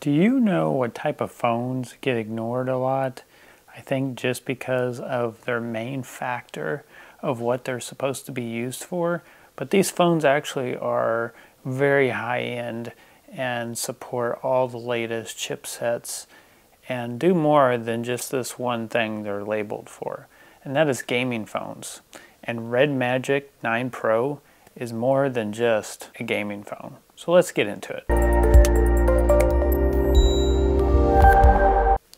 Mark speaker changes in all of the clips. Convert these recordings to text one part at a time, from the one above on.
Speaker 1: Do you know what type of phones get ignored a lot? I think just because of their main factor of what they're supposed to be used for. But these phones actually are very high end and support all the latest chipsets and do more than just this one thing they're labeled for. And that is gaming phones. And Red Magic 9 Pro is more than just a gaming phone. So let's get into it.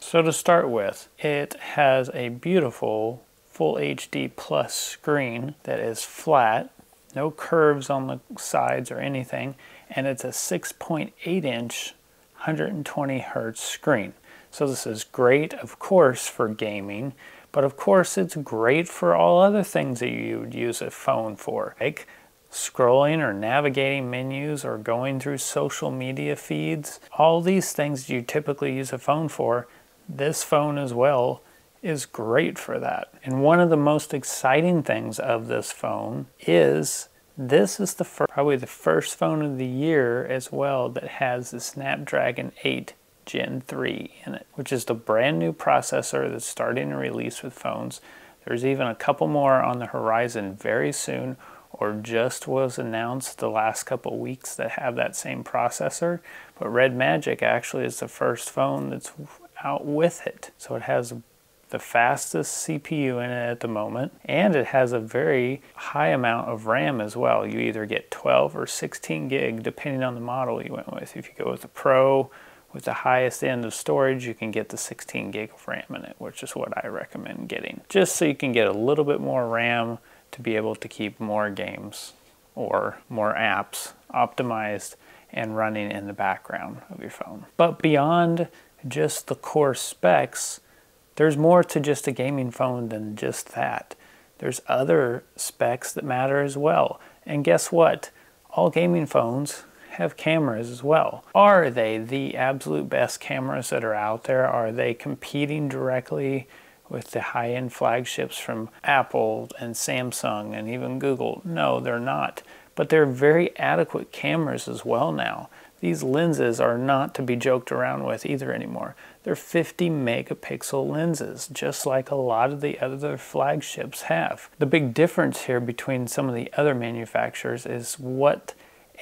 Speaker 1: So to start with, it has a beautiful Full HD Plus screen that is flat, no curves on the sides or anything, and it's a 6.8 inch 120 Hertz screen. So this is great, of course, for gaming, but of course it's great for all other things that you would use a phone for, like scrolling or navigating menus or going through social media feeds. All these things you typically use a phone for, this phone as well is great for that. And one of the most exciting things of this phone is this is probably the first phone of the year as well that has the Snapdragon 8 Gen 3 in it, which is the brand new processor that's starting to release with phones. There's even a couple more on the horizon very soon, or just was announced the last couple weeks that have that same processor. But Red Magic actually is the first phone that's out with it. So it has the fastest CPU in it at the moment, and it has a very high amount of RAM as well. You either get 12 or 16 gig depending on the model you went with. If you go with the Pro with the highest end of storage, you can get the 16 gig of RAM in it, which is what I recommend getting, just so you can get a little bit more RAM to be able to keep more games or more apps optimized and running in the background of your phone. But beyond just the core specs, there's more to just a gaming phone than just that. There's other specs that matter as well. And guess what? All gaming phones have cameras as well. Are they the absolute best cameras that are out there? Are they competing directly with the high-end flagships from Apple and Samsung and even Google? No, they're not. But they're very adequate cameras as well now. These lenses are not to be joked around with either anymore. They're 50 megapixel lenses, just like a lot of the other flagships have. The big difference here between some of the other manufacturers is what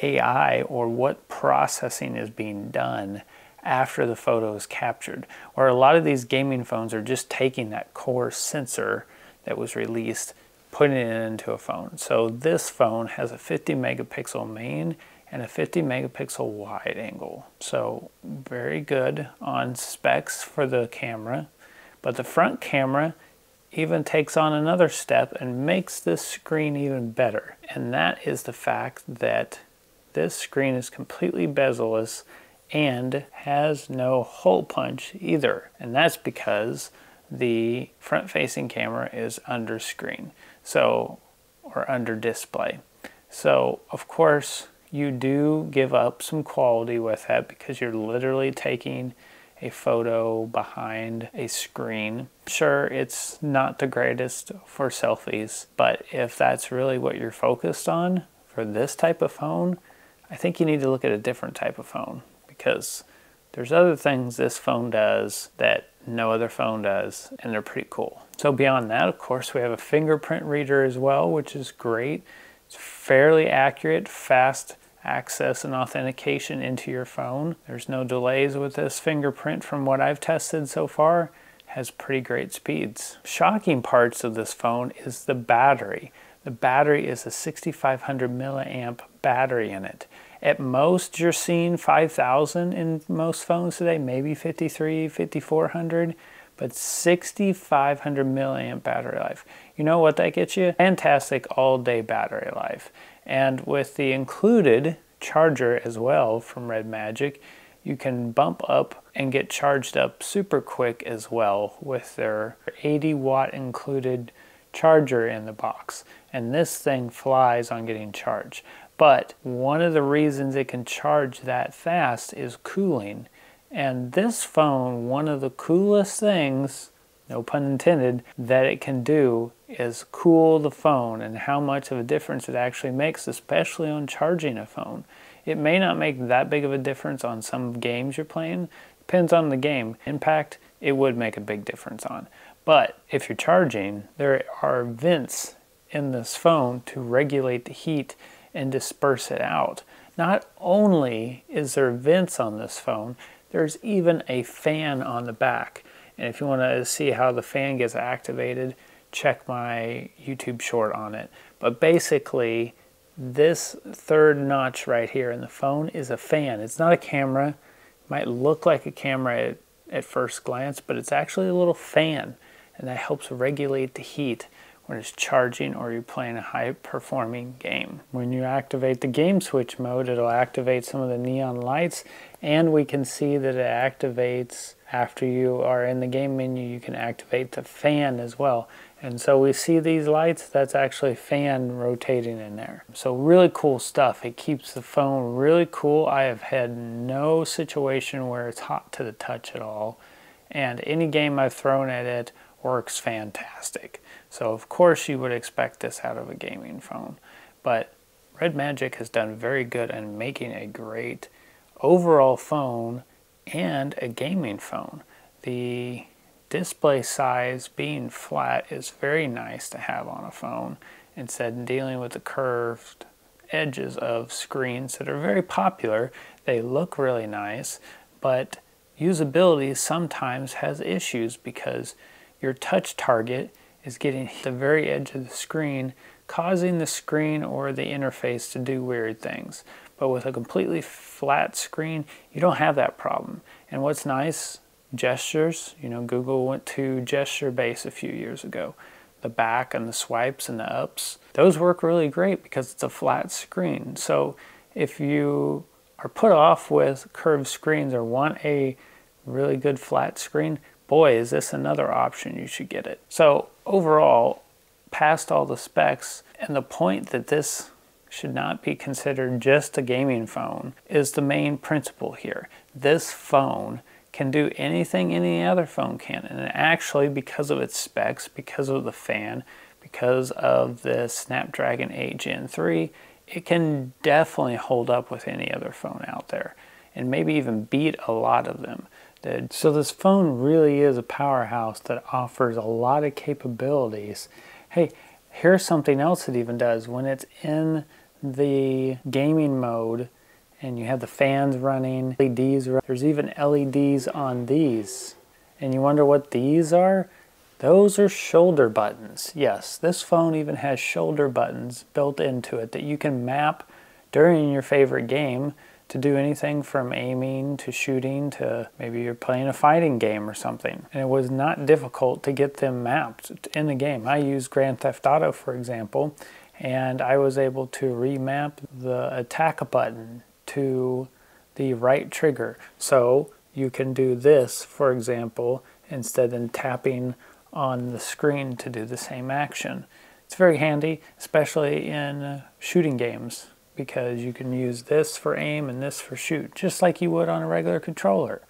Speaker 1: AI or what processing is being done after the photo is captured. Or a lot of these gaming phones are just taking that core sensor that was released, putting it into a phone. So this phone has a 50 megapixel main and a 50 megapixel wide angle. So very good on specs for the camera. But the front camera even takes on another step and makes this screen even better. And that is the fact that this screen is completely bezel-less and has no hole punch either. And that's because the front-facing camera is under screen, so, or under display. So, of course, you do give up some quality with that because you're literally taking a photo behind a screen. Sure, it's not the greatest for selfies, but if that's really what you're focused on for this type of phone, I think you need to look at a different type of phone, because there's other things this phone does that no other phone does, and they're pretty cool. So beyond that, of course, we have a fingerprint reader as well, which is great. It's fairly accurate, fast access and authentication into your phone. There's no delays with this fingerprint from what I've tested so far. Has pretty great speeds. Shocking parts of this phone is the battery. The battery is a 6500 milliamp battery in it. At most, you're seeing 5,000 in most phones today, maybe 53, 5400, but 6500 milliamp battery life. You know what that gets you? Fantastic all-day battery life. And with the included charger as well from Red Magic, you can bump up and get charged up super quick as well with their 80 watt included charger in the box. And this thing flies on getting charged. But one of the reasons it can charge that fast is cooling. And this phone, one of the coolest things, no pun intended, that it can do is cool the phone, and how much of a difference it actually makes, especially on charging a phone. It may not make that big of a difference on some games you're playing. Depends on the game. Impact, it would make a big difference on. But if you're charging, there are vents in this phone to regulate the heat and disperse it out. Not only is there vents on this phone, there's even a fan on the back. And if you want to see how the fan gets activated, check my YouTube short on it. But basically, this third notch right here in the phone is a fan. It's not a camera. It might look like a camera at first glance, but it's actually a little fan, and that helps regulate the heat when it's charging or you're playing a high-performing game. When you activate the game switch mode, it'll activate some of the neon lights, and we can see that it activates after you are in the game menu. You can activate the fan as well. And so we see these lights, that's actually a fan rotating in there. So really cool stuff. It keeps the phone really cool. I have had no situation where it's hot to the touch at all. And any game I've thrown at it works fantastic. So of course you would expect this out of a gaming phone. But Red Magic has done very good in making a great overall phone and a gaming phone. The display size being flat is very nice to have on a phone instead of dealing with the curved edges of screens that are very popular. They look really nice, but usability sometimes has issues because your touch target is getting the very edge of the screen, causing the screen or the interface to do weird things. But with a completely flat screen, you don't have that problem. And what's nice, gestures, you know, Google went to gesture base a few years ago. The back and the swipes and the ups, those work really great because it's a flat screen. So if you are put off with curved screens or want a really good flat screen, boy, is this another option, you should get it. So overall, past all the specs, and the point that this should not be considered just a gaming phone is the main principle here. This phone can do anything any other phone can, and actually, because of its specs, because of the fan, because of the Snapdragon 8 Gen 3, it can definitely hold up with any other phone out there, and maybe even beat a lot of them. So this phone really is a powerhouse that offers a lot of capabilities. Hey, here's something else it even does. When it's in the gaming mode and you have the fans running, LEDs, there's even LEDs on these. And you wonder what these are? Those are shoulder buttons. Yes, this phone even has shoulder buttons built into it that you can map during your favorite game to do anything from aiming to shooting to maybe you're playing a fighting game or something. And it was not difficult to get them mapped in the game. I used Grand Theft Auto, for example, and I was able to remap the attack button to the right trigger. So you can do this, for example, instead of tapping on the screen to do the same action. It's very handy, especially in shooting games, because you can use this for aim and this for shoot, just like you would on a regular controller.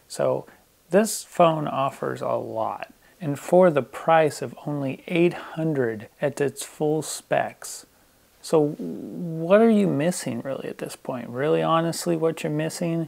Speaker 1: So this phone offers a lot. And for the price of only $800 at its full specs. So what are you missing really at this point? Really honestly, what you're missing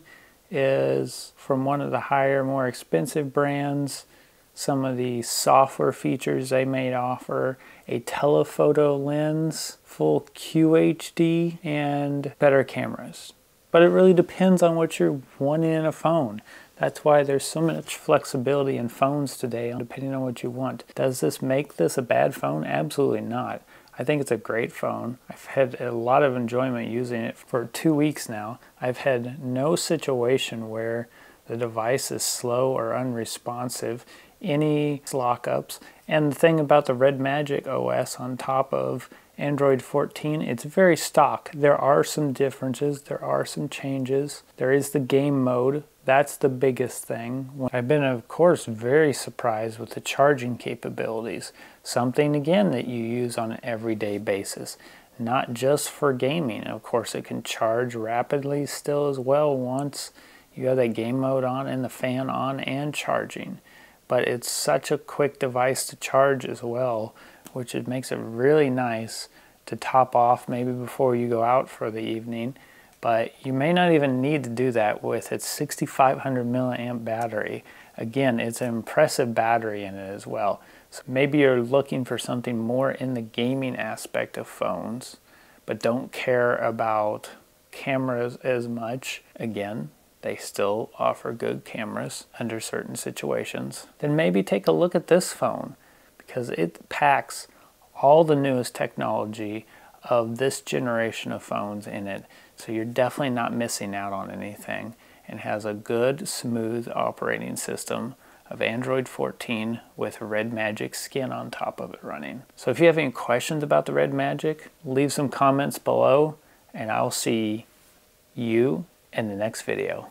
Speaker 1: is from one of the higher, more expensive brands, some of the software features they may offer, a telephoto lens, full QHD, and better cameras. But it really depends on what you're wanting in a phone. That's why there's so much flexibility in phones today, depending on what you want. Does this make this a bad phone? Absolutely not. I think it's a great phone. I've had a lot of enjoyment using it for 2 weeks now. I've had no situation where the device is slow or unresponsive, any lockups. And the thing about the Red Magic OS on top of Android 14, it's very stock. There are some differences, there are some changes. There is the game mode. That's the biggest thing. I've been, of course, very surprised with the charging capabilities. Something, again, that you use on an everyday basis. Not just for gaming. Of course, it can charge rapidly still as well once you have that game mode on and the fan on and charging. But it's such a quick device to charge as well, which it makes it really nice to top off maybe before you go out for the evening. but you may not even need to do that with its 6500 milliamp battery. Again, it's an impressive battery in it as well. So maybe you're looking for something more in the gaming aspect of phones, but don't care about cameras as much. Again, they still offer good cameras under certain situations. Then maybe take a look at this phone, because it packs all the newest technology of this generation of phones in it. So you're definitely not missing out on anything, and has a good, smooth operating system of Android 14 with Red Magic skin on top of it running. So if you have any questions about the Red Magic, leave some comments below, and I'll see you in the next video.